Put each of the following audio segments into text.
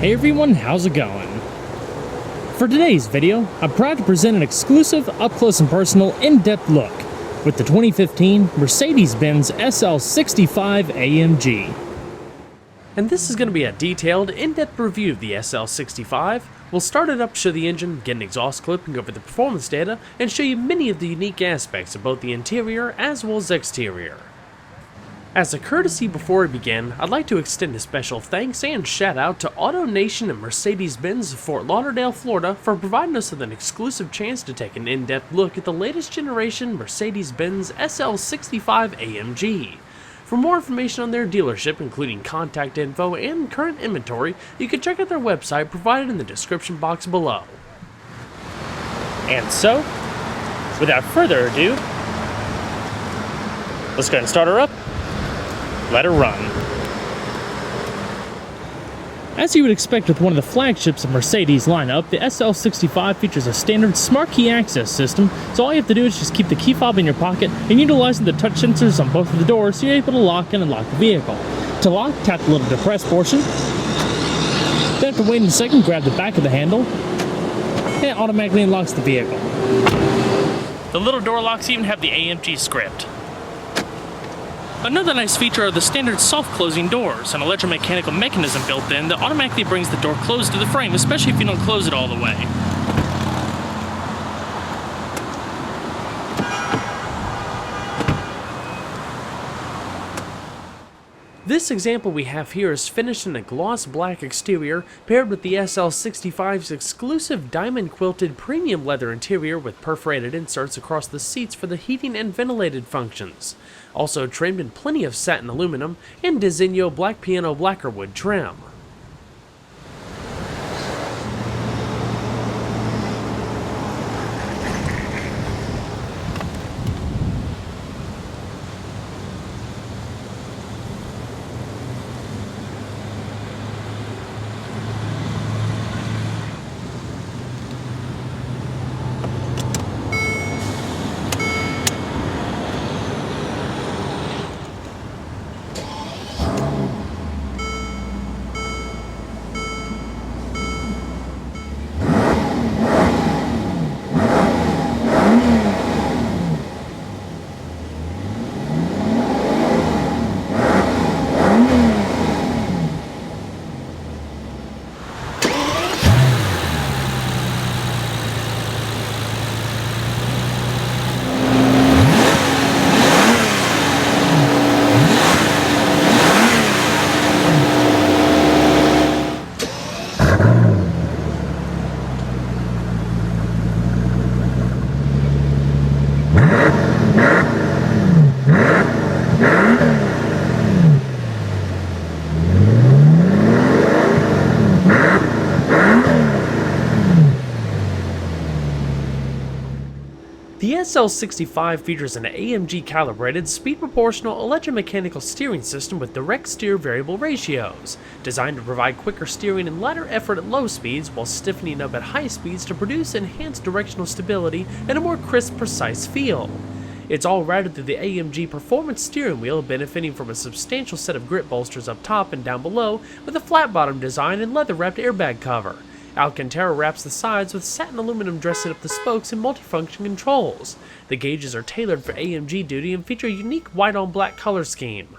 Hey everyone, how's it going? For today's video, I'm proud to present an exclusive, up-close and personal, in-depth look with the 2015 Mercedes-Benz SL65 AMG. And this is going to be a detailed, in-depth review of the SL65. We'll start it up, show the engine, get an exhaust clip, and go over the performance data, and show you many of the unique aspects of both the interior as well as exterior. As a courtesy before we begin, I'd like to extend a special thanks and shout out to AutoNation and Mercedes-Benz of Fort Lauderdale, Florida for providing us with an exclusive chance to take an in-depth look at the latest generation Mercedes-Benz SL65 AMG. For more information on their dealership, including contact info and current inventory, you can check out their website provided in the description box below. And so, without further ado, let's go ahead and start her up. Let her run. As you would expect with one of the flagships of Mercedes lineup, the SL65 features a standard smart key access system, so all you have to do is just keep the key fob in your pocket and utilizing the touch sensors on both of the doors so you're able to lock and unlock the vehicle. To lock, tap the little depressed portion. Then after waiting a second, grab the back of the handle, and it automatically unlocks the vehicle. The little door locks even have the AMG script. Another nice feature are the standard soft closing doors, an electromechanical mechanism built in that automatically brings the door closed to the frame, especially if you don't close it all the way. This example we have here is finished in a gloss black exterior paired with the SL65's exclusive diamond quilted premium leather interior with perforated inserts across the seats for the heating and ventilated functions. Also trimmed in plenty of satin aluminum and Designo black piano lacquerwood trim. The SL65 features an AMG calibrated, speed proportional electromechanical steering system with direct steer variable ratios, designed to provide quicker steering and lighter effort at low speeds while stiffening up at high speeds to produce enhanced directional stability and a more crisp, precise feel. It's all routed through the AMG performance steering wheel, benefiting from a substantial set of grip bolsters up top and down below with a flat bottom design and leather wrapped airbag cover. Alcantara wraps the sides with satin aluminum dressing up the spokes and multifunction controls. The gauges are tailored for AMG duty and feature a unique white-on-black color scheme.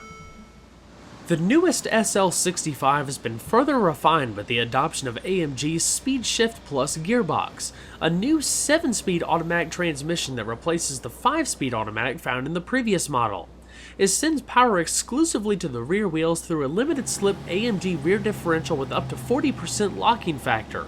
The newest SL65 has been further refined with the adoption of AMG's Speed Shift Plus gearbox, a new 7-speed automatic transmission that replaces the 5-speed automatic found in the previous model. It sends power exclusively to the rear wheels through a limited slip AMG rear differential with up to 40% locking factor.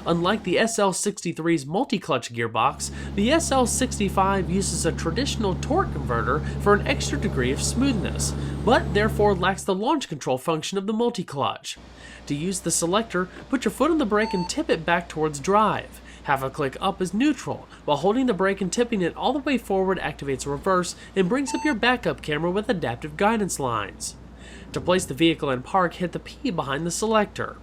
Unlike the SL63's multi-clutch gearbox, the SL65 uses a traditional torque converter for an extra degree of smoothness, but therefore lacks the launch control function of the multi-clutch. To use the selector, put your foot on the brake and tip it back towards drive. Half a click up is neutral, while holding the brake and tipping it all the way forward activates reverse and brings up your backup camera with adaptive guidance lines. To place the vehicle in park, hit the P behind the selector.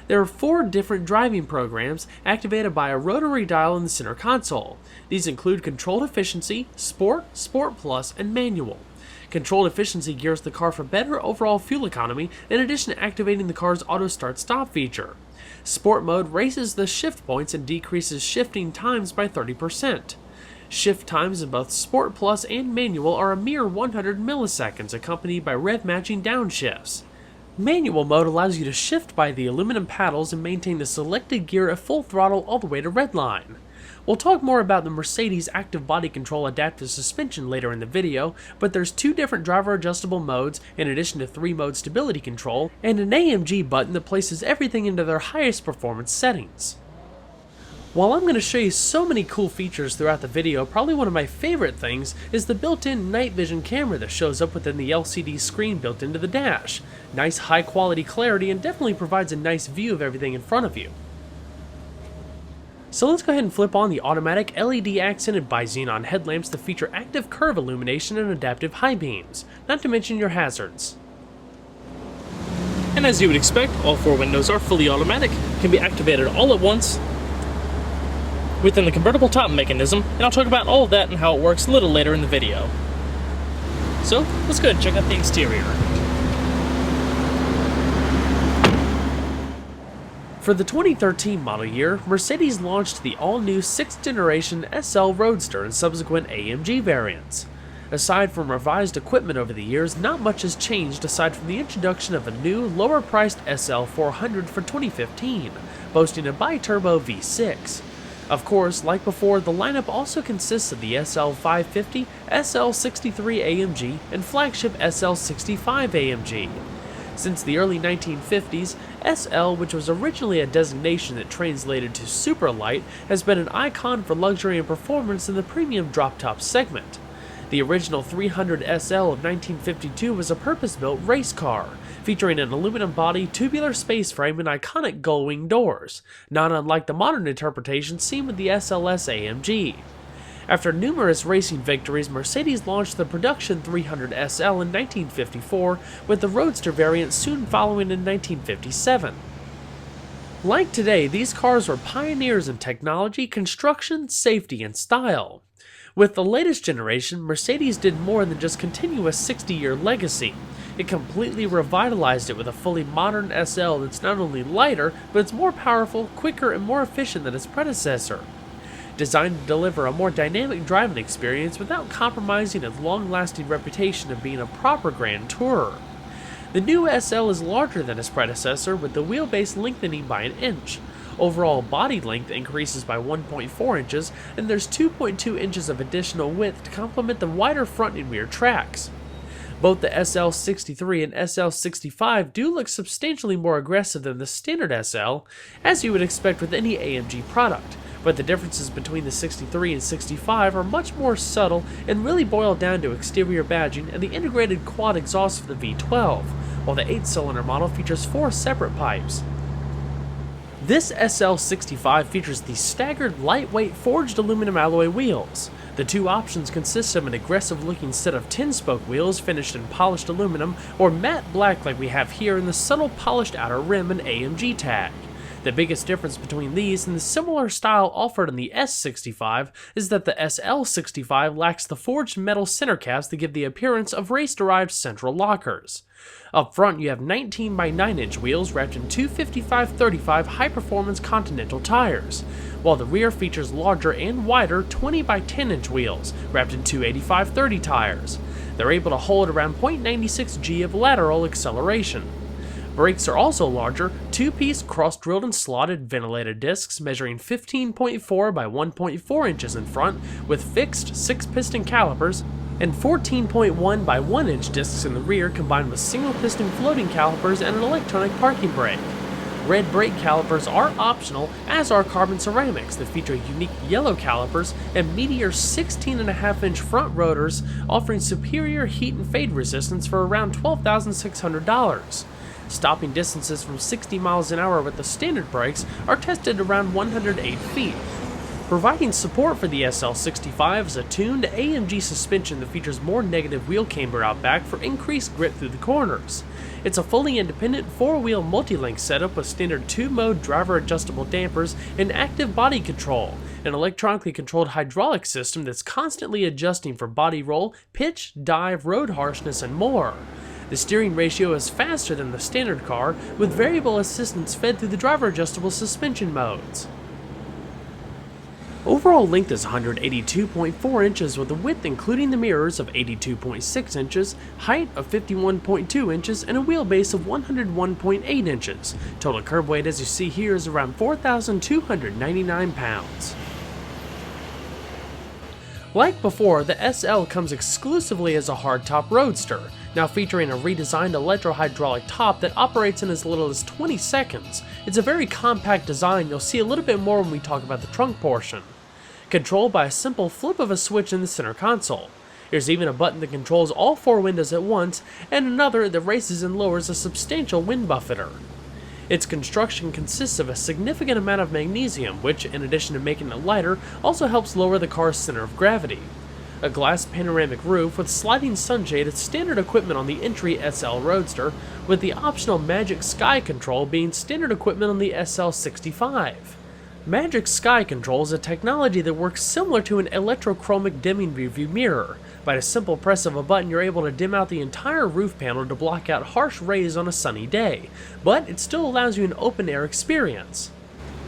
There are 4 different driving programs activated by a rotary dial in the center console. These include Controlled Efficiency, Sport, Sport Plus, and Manual. Controlled efficiency gears the car for better overall fuel economy in addition to activating the car's auto start-stop feature. Sport mode raises the shift points and decreases shifting times by 30%. Shift times in both Sport Plus and Manual are a mere 100 milliseconds, accompanied by rev-matching downshifts. Manual mode allows you to shift by the aluminum paddles and maintain the selected gear at full throttle all the way to redline. We'll talk more about the Mercedes Active Body Control Adaptive Suspension later in the video, but there's 2 different driver adjustable modes in addition to 3-mode stability control, and an AMG button that places everything into their highest performance settings. While I'm going to show you so many cool features throughout the video, probably one of my favorite things is the built-in night vision camera that shows up within the LCD screen built into the dash. Nice high quality clarity and definitely provides a nice view of everything in front of you. So let's go ahead and flip on the automatic LED accented bi-xenon headlamps that feature active curve illumination and adaptive high beams, not to mention your hazards. And as you would expect, all 4 windows are fully automatic, can be activated all at once within the convertible top mechanism, and I'll talk about all of that and how it works a little later in the video. So let's go ahead and check out the exterior. For the 2013 model year, Mercedes launched the all-new 6th generation SL Roadster and subsequent AMG variants. Aside from revised equipment over the years, not much has changed aside from the introduction of a new, lower-priced SL400 for 2015, boasting a biturbo V6. Of course, like before, the lineup also consists of the SL550, SL63 AMG, and flagship SL65 AMG. Since the early 1950s, SL, which was originally a designation that translated to super light, has been an icon for luxury and performance in the premium drop-top segment. The original 300 SL of 1952 was a purpose-built race car, featuring an aluminum body, tubular space frame, and iconic gull-wing doors, not unlike the modern interpretation seen with the SLS AMG. After numerous racing victories, Mercedes launched the production 300 SL in 1954, with the Roadster variant soon following in 1957. Like today, these cars were pioneers in technology, construction, safety, and style. With the latest generation, Mercedes did more than just continue a 60-year legacy. It completely revitalized it with a fully modern SL that's not only lighter, but it's more powerful, quicker, and more efficient than its predecessor. Designed to deliver a more dynamic driving experience without compromising its long-lasting reputation of being a proper grand tourer. The new SL is larger than its predecessor, with the wheelbase lengthening by an inch. Overall body length increases by 1.4 inches, and there's 2.2 inches of additional width to complement the wider front and rear tracks. Both the SL63 and SL65 do look substantially more aggressive than the standard SL, as you would expect with any AMG product, but the differences between the 63 and 65 are much more subtle and really boil down to exterior badging and the integrated quad exhaust for the V12, while the 8-cylinder model features 4 separate pipes. This SL65 features the staggered lightweight forged aluminum alloy wheels. The 2 options consist of an aggressive-looking set of 10-spoke wheels finished in polished aluminum or matte black like we have here, and the subtle polished outer rim and AMG tag. The biggest difference between these and the similar style offered in the S65 is that the SL65 lacks the forged metal center caps that give the appearance of race-derived central lockers. Up front, you have 19 by 9 inch wheels wrapped in 255/35 high-performance Continental tires, while the rear features larger and wider 20 by 10 inch wheels wrapped in 285/30 tires. They're able to hold around 0.96 g of lateral acceleration. Brakes are also larger, 2-piece cross-drilled and slotted ventilated discs measuring 15.4 by 1.4 inches in front with fixed 6-piston calipers, and 14.1 by 1 inch discs in the rear combined with single-piston floating calipers and an electronic parking brake. Red brake calipers are optional, as are carbon ceramics that feature unique yellow calipers and Meteor 16.5 inch front rotors offering superior heat and fade resistance for around $12,600. Stopping distances from 60 miles an hour with the standard brakes are tested around 108 feet. Providing support for the SL65 is a tuned AMG suspension that features more negative wheel camber out back for increased grip through the corners. It's a fully independent 4-wheel multi-link setup with standard 2-mode driver adjustable dampers and active body control, an electronically controlled hydraulic system that's constantly adjusting for body roll, pitch, dive, road harshness, and more. The steering ratio is faster than the standard car, with variable assistance fed through the driver adjustable suspension modes. Overall length is 182.4 inches with a width including the mirrors of 82.6 inches, height of 51.2 inches, and a wheelbase of 101.8 inches. Total curb weight, as you see here, is around 4,299 pounds. Like before, the SL comes exclusively as a hardtop roadster, now featuring a redesigned electro-hydraulic top that operates in as little as 20 seconds. It's a very compact design. You'll see a little bit more when we talk about the trunk portion. Controlled by a simple flip of a switch in the center console. There's even a button that controls all 4 windows at once, and another that raises and lowers a substantial wind buffeter. Its construction consists of a significant amount of magnesium, which, in addition to making it lighter, also helps lower the car's center of gravity. A glass panoramic roof with sliding sunshade is standard equipment on the entry SL Roadster, with the optional Magic Sky Control being standard equipment on the SL65. Magic Sky Control is a technology that works similar to an electrochromic dimming rearview mirror. By a simple press of a button, you're able to dim out the entire roof panel to block out harsh rays on a sunny day, but it still allows you an open-air experience.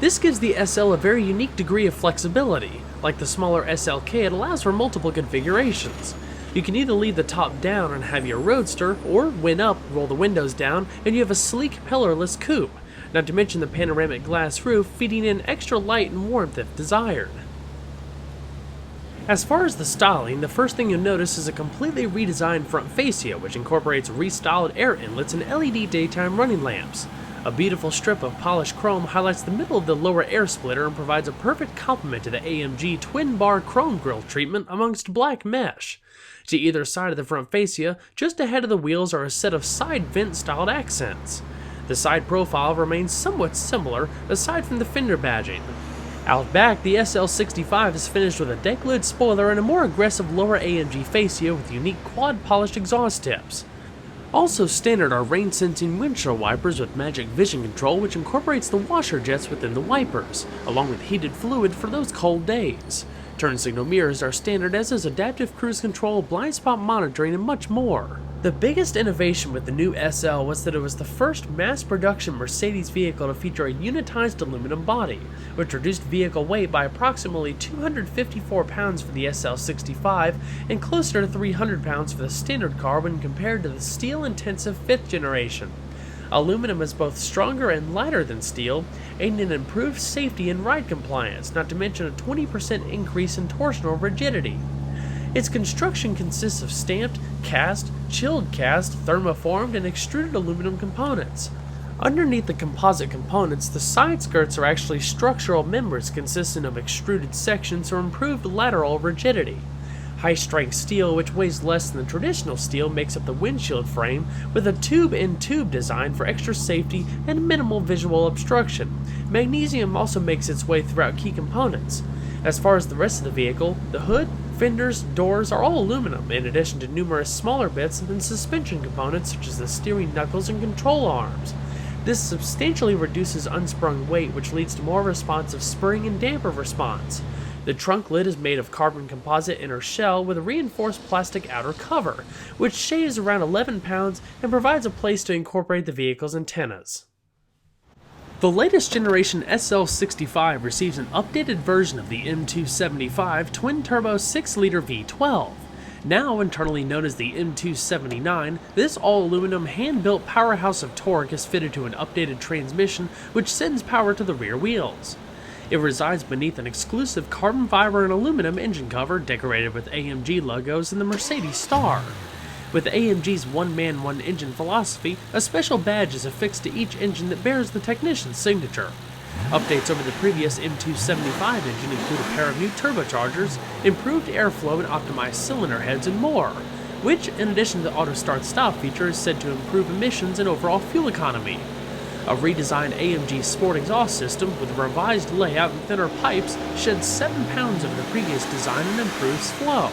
This gives the SL a very unique degree of flexibility. Like the smaller SLK, it allows for multiple configurations. You can either leave the top down and have your roadster, or when up, roll the windows down, and you have a sleek pillarless coupe, not to mention the panoramic glass roof feeding in extra light and warmth if desired. As far as the styling, the first thing you'll notice is a completely redesigned front fascia, which incorporates restyled air inlets and LED daytime running lamps. A beautiful strip of polished chrome highlights the middle of the lower air splitter and provides a perfect complement to the AMG twin-bar chrome grille treatment amongst black mesh. To either side of the front fascia, just ahead of the wheels, are a set of side vent-styled accents. The side profile remains somewhat similar, aside from the fender badging. Out back, the SL65 is finished with a deck lid spoiler and a more aggressive lower AMG fascia with unique quad-polished exhaust tips. Also standard are rain-sensing windshield wipers with Magic Vision Control, which incorporates the washer jets within the wipers, along with heated fluid for those cold days. Turn signal mirrors are standard, as is adaptive cruise control, blind spot monitoring, and much more. The biggest innovation with the new SL was that it was the first mass-production Mercedes vehicle to feature a unitized aluminum body, which reduced vehicle weight by approximately 254 pounds for the SL65 and closer to 300 pounds for the standard car when compared to the steel-intensive 5th generation. Aluminum is both stronger and lighter than steel, aiding in improved safety and ride compliance, not to mention a 20% increase in torsional rigidity. Its construction consists of stamped, cast, chilled cast, thermoformed, and extruded aluminum components. Underneath the composite components, the side skirts are actually structural members consisting of extruded sections or improved lateral rigidity. High-strength steel, which weighs less than the traditional steel, makes up the windshield frame, with a tube-in-tube design for extra safety and minimal visual obstruction. Magnesium also makes its way throughout key components. As far as the rest of the vehicle, the hood, fenders, doors are all aluminum, in addition to numerous smaller bits and suspension components such as the steering knuckles and control arms. This substantially reduces unsprung weight, which leads to more responsive spring and damper response. The trunk lid is made of carbon composite inner shell with a reinforced plastic outer cover, which shaves around 11 pounds and provides a place to incorporate the vehicle's antennas. The latest generation SL65 receives an updated version of the M275 twin-turbo 6-liter V12. Now internally known as the M279, this all-aluminum hand-built powerhouse of torque is fitted to an updated transmission which sends power to the rear wheels. It resides beneath an exclusive carbon fiber and aluminum engine cover decorated with AMG logos and the Mercedes star. With AMG's one-man, one-engine philosophy, a special badge is affixed to each engine that bears the technician's signature. Updates over the previous M275 engine include a pair of new turbochargers, improved airflow and optimized cylinder heads, and more, which, in addition to the auto start stop feature, is said to improve emissions and overall fuel economy. A redesigned AMG Sport exhaust system with a revised layout and thinner pipes sheds 7 pounds of the previous design and improves flow.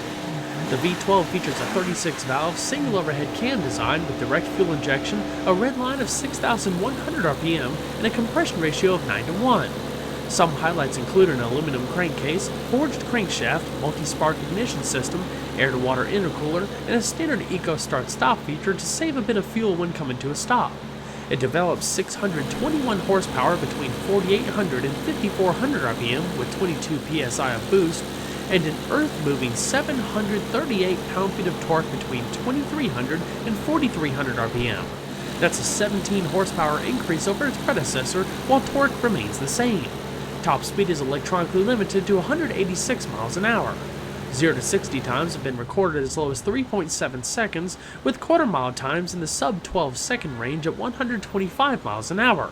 The V12 features a 36-valve single overhead cam design with direct fuel injection, a red line of 6,100 RPM, and a compression ratio of 9:1. Some highlights include an aluminum crankcase, forged crankshaft, multi-spark ignition system, air-to-water intercooler, and a standard Eco Start-Stop feature to save a bit of fuel when coming to a stop. It develops 621 horsepower between 4,800 and 5,400 RPM with 22 psi of boost, and an earth-moving 738 pound-feet of torque between 2,300 and 4,300 RPM. That's a 17 horsepower increase over its predecessor, while torque remains the same. Top speed is electronically limited to 186 miles an hour. 0 to 60 times have been recorded as low as 3.7 seconds, with quarter-mile times in the sub-12 second range at 125 miles an hour.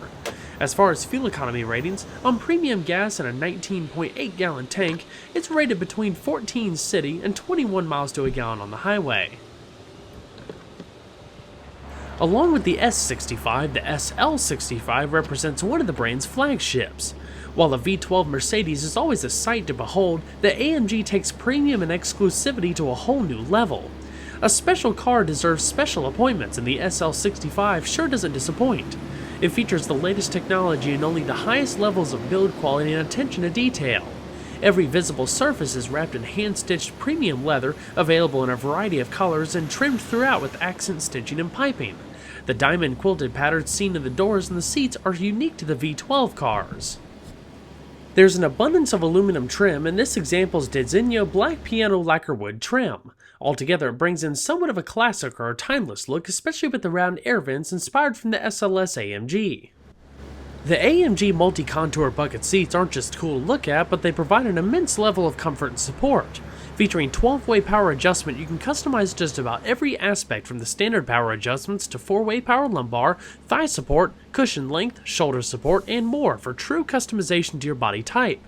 As far as fuel economy ratings, on premium gas in a 19.8 gallon tank, it's rated between 14 city and 21 miles to a gallon on the highway. Along with the S65, the SL65 represents one of the brand's flagships. While the V12 Mercedes is always a sight to behold, the AMG takes premium and exclusivity to a whole new level. A special car deserves special appointments, and the SL65 sure doesn't disappoint. It features the latest technology and only the highest levels of build quality and attention to detail. Every visible surface is wrapped in hand-stitched premium leather, available in a variety of colors and trimmed throughout with accent stitching and piping. The diamond quilted patterns seen in the doors and the seats are unique to the V12 cars. There's an abundance of aluminum trim, and this example is Designo black piano lacquer wood trim. Altogether, it brings in somewhat of a classic or a timeless look, especially with the round air vents inspired from the SLS AMG. The AMG multi-contour bucket seats aren't just cool to look at, but they provide an immense level of comfort and support. Featuring 12-way power adjustment, you can customize just about every aspect from the standard power adjustments to 4-way power lumbar, thigh support, cushion length, shoulder support, and more for true customization to your body type.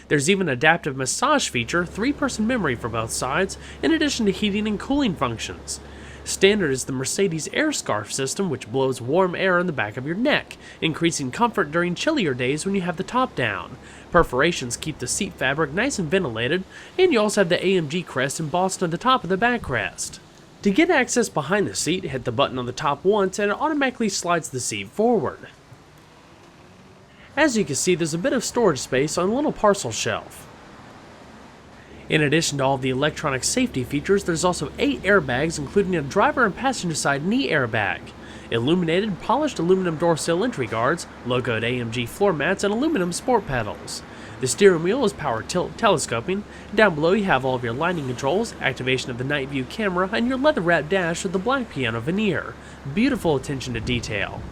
There's even an adaptive massage feature, 3-person memory for both sides, in addition to heating and cooling functions. Standard is the Mercedes air scarf system, which blows warm air in the back of your neck, increasing comfort during chillier days when you have the top down. Perforations keep the seat fabric nice and ventilated, and you also have the AMG crest embossed on the top of the backrest. To get access behind the seat, hit the button on the top once and it automatically slides the seat forward. As you can see, there's a bit of storage space on a little parcel shelf. In addition to all the electronic safety features, there's also 8 airbags, including a driver and passenger side knee airbag, illuminated polished aluminum door sill entry guards, logoed AMG floor mats, and aluminum sport pedals. The steering wheel is power tilt telescoping. Down below you have all of your lighting controls, activation of the night view camera, and your leather wrapped dash with the black piano veneer. Beautiful attention to detail.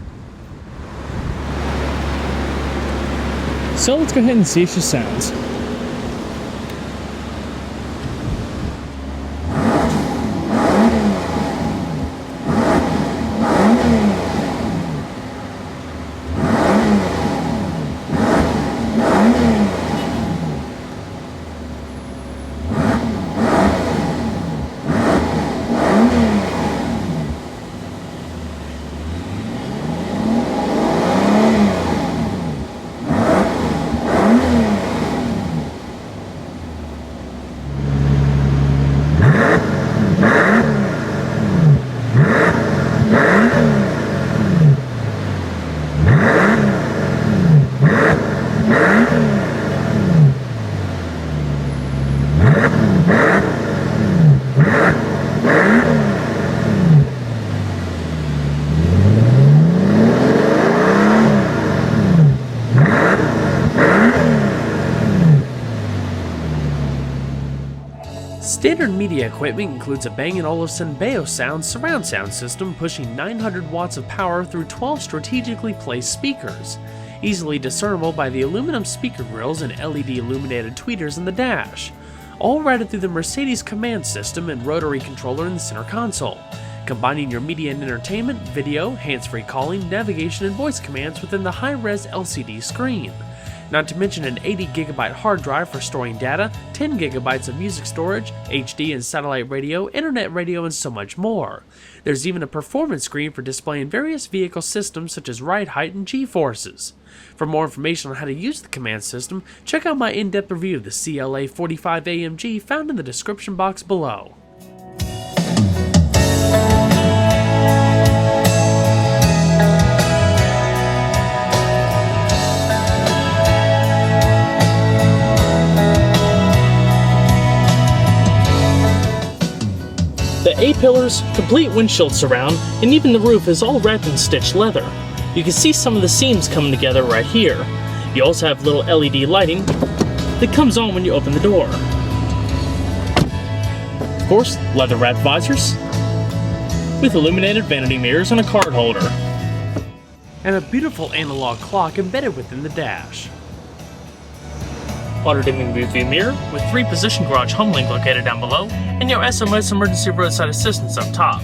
So let's go ahead and see if she sounds. Standard media equipment includes a Bang & Olufsen Beosound surround sound system pushing 900 watts of power through 12 strategically placed speakers, easily discernible by the aluminum speaker grills and LED illuminated tweeters in the dash, all routed through the Mercedes Comand system and rotary controller in the center console, combining your media and entertainment, video, hands-free calling, navigation, and voice commands within the high-res LCD screen. not to mention an 80GB hard drive for storing data, 10GB of music storage, HD and satellite radio, internet radio, and so much more. There's even a performance screen for displaying various vehicle systems such as ride height and G-forces. For more information on how to use the Comand system, check out my in-depth review of the CLA45 AMG found in the description box below. The A-pillars, complete windshield surround, and even the roof is all wrapped in stitched leather. You can see some of the seams coming together right here. You also have little LED lighting that comes on when you open the door. Of course, leather-wrapped visors with illuminated vanity mirrors and a card holder. And a beautiful analog clock embedded within the dash. Auto-dimming rearview mirror with 3-position garage home link located down below, and your SOS emergency roadside assistance up top.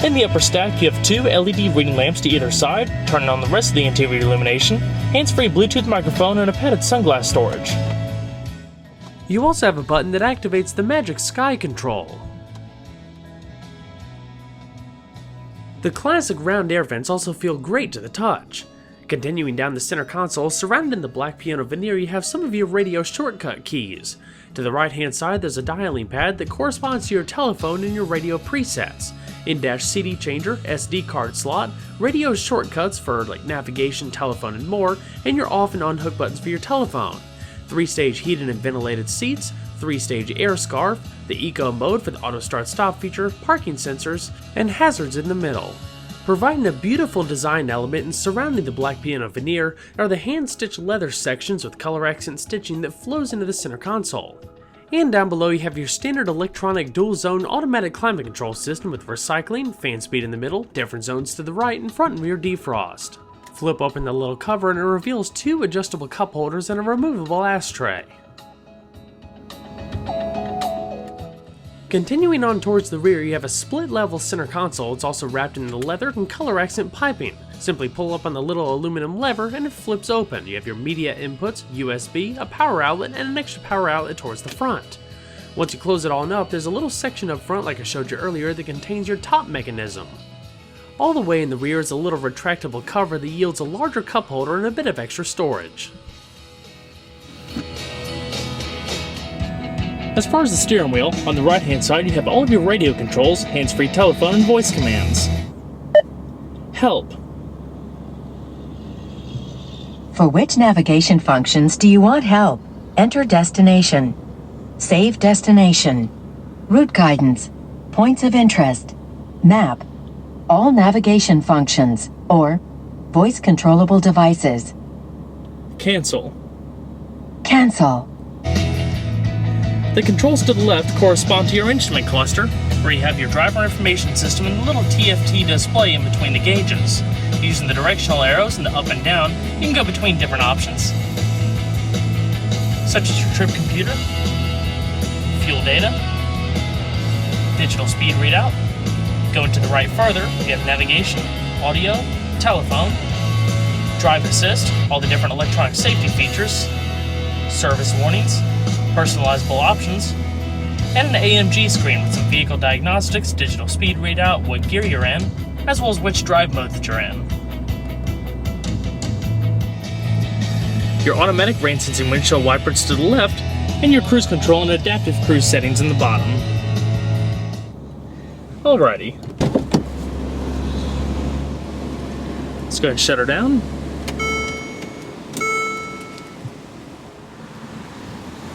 In the upper stack, you have 2 LED reading lamps to either side, turning on the rest of the interior illumination, hands-free Bluetooth microphone, and a padded sunglass storage. You also have a button that activates the Magic Sky control. The classic round air vents also feel great to the touch. Continuing down the center console, surrounded in the black piano veneer, you have some of your radio shortcut keys. To the right hand side, there's a dialing pad that corresponds to your telephone and your radio presets. In-dash CD changer, SD card slot, radio shortcuts for like navigation, telephone, and more, and your off and on hook buttons for your telephone. 3-stage heated and ventilated seats, 3-stage air scarf, the eco mode for the auto start stop feature, parking sensors, and hazards in the middle. Providing a beautiful design element and surrounding the black piano veneer are the hand-stitched leather sections with color accent stitching that flows into the center console. And down below you have your standard electronic dual-zone automatic climate control system with recycling, fan speed in the middle, different zones to the right, and front and rear defrost. Flip open the little cover and it reveals 2 adjustable cup holders and a removable ashtray. Continuing on towards the rear, you have a split-level center console. It's also wrapped in the leather and color accent piping. Simply pull up on the little aluminum lever and it flips open. You have your media inputs, USB, a power outlet, and an extra power outlet towards the front. Once you close it all up, there's a little section up front like I showed you earlier that contains your top mechanism. All the way in the rear is a little retractable cover that yields a larger cup holder and a bit of extra storage. As far as the steering wheel, on the right hand side you have all of your radio controls, hands-free telephone, and voice commands. Help. For which navigation functions do you want help? Enter destination. Save destination. Route guidance. Points of interest. Map. All navigation functions, or voice controllable devices. Cancel. Cancel. The controls to the left correspond to your instrument cluster, where you have your driver information system and the little TFT display in between the gauges. Using the directional arrows and the up and down, you can go between different options, such as your trip computer, fuel data, digital speed readout. Going to the right further, you have navigation, audio, telephone, drive assist, all the different electronic safety features, service warnings, personalizable options, and an AMG screen with some vehicle diagnostics, digital speed readout, what gear you're in, as well as which drive mode that you're in. Your automatic rain sensing windshield wipers to the left, and your cruise control and adaptive cruise settings in the bottom. Alrighty. Let's go ahead and shut her down.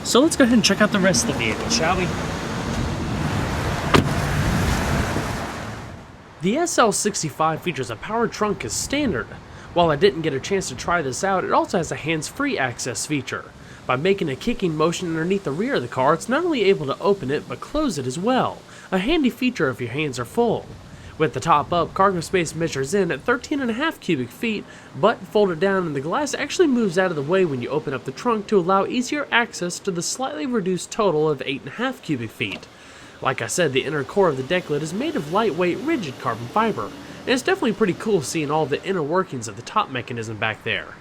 So let's go ahead and check out the rest of the vehicle, shall we? The SL65 features a power trunk as standard. While I didn't get a chance to try this out, it also has a hands-free access feature. By making a kicking motion underneath the rear of the car, it's not only able to open it, but close it as well. A handy feature if your hands are full. With the top up, cargo space measures in at 13.5 cubic feet, but folded down and the glass actually moves out of the way when you open up the trunk to allow easier access to the slightly reduced total of 8.5 cubic feet. Like I said, the inner core of the deck lid is made of lightweight, rigid carbon fiber, and it's definitely pretty cool seeing all the inner workings of the top mechanism back there.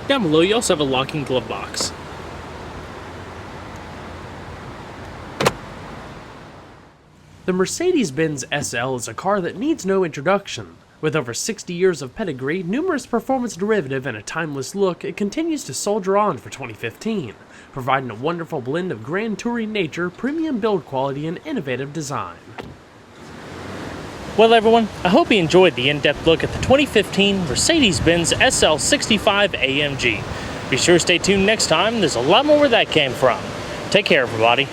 Down below you also have a locking glove box. The Mercedes-Benz SL is a car that needs no introduction. With over 60 years of pedigree, numerous performance derivative, and a timeless look, it continues to soldier on for 2015, providing a wonderful blend of grand touring nature, premium build quality, and innovative design. Well everyone, I hope you enjoyed the in-depth look at the 2015 Mercedes-Benz SL65 AMG. Be sure to stay tuned next time, there's a lot more where that came from. Take care everybody.